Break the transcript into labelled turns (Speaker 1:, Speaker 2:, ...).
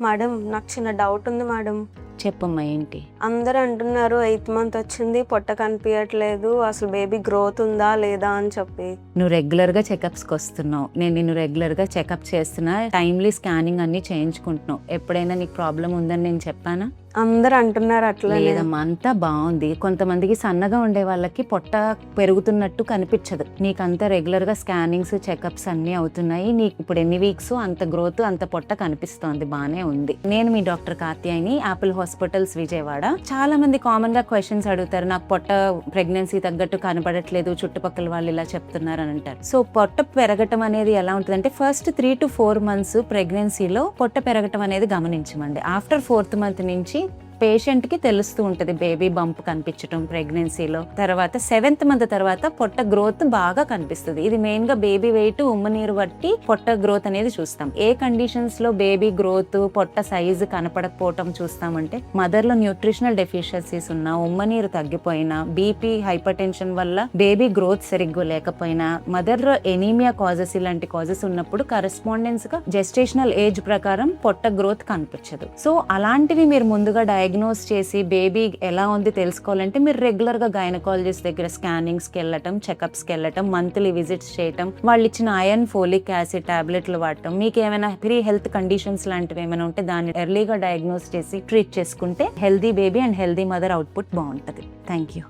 Speaker 1: Madam నాకు చిన్న doubt ఉంది మేడం.
Speaker 2: చెప్పమ్మా ఏంటి?
Speaker 1: అందరూ అంటున్నారు 8th మంత్ వచ్చింది, పొట్ట కనిపించట్లేదు, అసలు బేబీ గ్రోత్ ఉందా లేదా అని చెప్పి.
Speaker 2: నువ్వు రెగ్యులర్గా చెకప్స్కి వస్తున్నావు, నేను నిన్ను రెగ్యులర్గా చెకప్ చేస్తున్నా, టైమ్లీ స్కానింగ్ అన్ని చేయించుకుంటున్నావు. ఎప్పుడైనా నీకు ప్రాబ్లం ఉందని నేను చెప్పానా?
Speaker 1: అందరు అంటున్నారు అట్లా.
Speaker 2: లేదమ్మా, అంతా బాగుంది. కొంతమందికి సన్నగా ఉండే వాళ్ళకి పొట్ట పెరుగుతున్నట్టు కనిపించదు. నీకంతా రెగ్యులర్గా స్కానింగ్స్ చెకప్స్ అన్నీ అవుతున్నాయి. నీకు ఇప్పుడు ఎన్ని వీక్స్ అంత గ్రోత్ అంత పొట్ట కనిపిస్తోంది, బానే ఉంది. నేను మీ doctor Katyayani, Apple hospitals Vijayawada. చాలా మంది కామన్ గా క్వశ్చన్స్ అడుగుతారు, నాకు పొట్ట ప్రెగ్నెన్సీ తగ్గట్టు కనపడట్లేదు, చుట్టుపక్కల వాళ్ళు ఇలా చెప్తున్నారు అని అంటారు. సో పొట్ట పెరగటం అనేది ఎలా ఉంటుందంటే, ఫస్ట్ 3 to 4 months ప్రెగ్నెన్సీలో పొట్ట పెరగటం అనేది గమనించమండి. ఆఫ్టర్ 4th month నుంచి పేషెంట్ కి తెలుస్తూ ఉంటది బేబీ బంప్ కనిపించడం ప్రెగ్నెన్సీలో. తర్వాత 7th month తర్వాత పొట్ట గ్రోత్ బాగా కనిపిస్తుంది. ఇది మెయిన్ గా బేబీ వెయిట్, ఉమ్మనీరు బట్టి పొట్ట గ్రోత్ అనేది చూస్తాం. ఏ కండిషన్స్ లో బేబీ గ్రోత్ పొట్ట సైజు కనపడకపోవటం చూస్తామంటే, మదర్ లో న్యూట్రిషనల్ డెఫిషియన్సీస్ ఉన్నా, ఉమ్మనీరు తగ్గిపోయినా, బీపీ హైపర్ టెన్షన్ వల్ల బేబీ గ్రోత్ సరిగ్గా లేకపోయినా, మదర్ లో ఎనీమియా కాజెస్ ఇలాంటి కాజెస్ ఉన్నప్పుడు కరెస్పాండెన్స్ గా జెస్టేషనల్ ఏజ్ ప్రకారం పొట్ట గ్రోత్ కనిపించదు. సో అలాంటివి మీరు ముందుగా డయాగ్నోస్ చేసి బేబీ ఎలా ఉంది తెలుసుకోవాలంటే, మీరు రెగ్యులర్ గా గైనకాలజిస్ట్ దగ్గర స్కానింగ్స్ కి వెళ్ళటం, చెకప్స్ కి వెళ్ళటం, మంత్లీ విజిట్స్ చేయటం, వాళ్ళు ఇచ్చిన ఐరన్, ఫోలిక్ యాసిడ్ టాబ్లెట్లు వాడటం, మీకు ఏమైనా ప్రీ హెల్త్ కండిషన్స్ లాంటివి ఏమైనా ఉంటే దాన్ని ఎర్లీగా డయాగ్నోస్ చేసి ట్రీట్ చేసుకుంటే healthy baby and healthy mother output బాగుంటుంది. Thank you.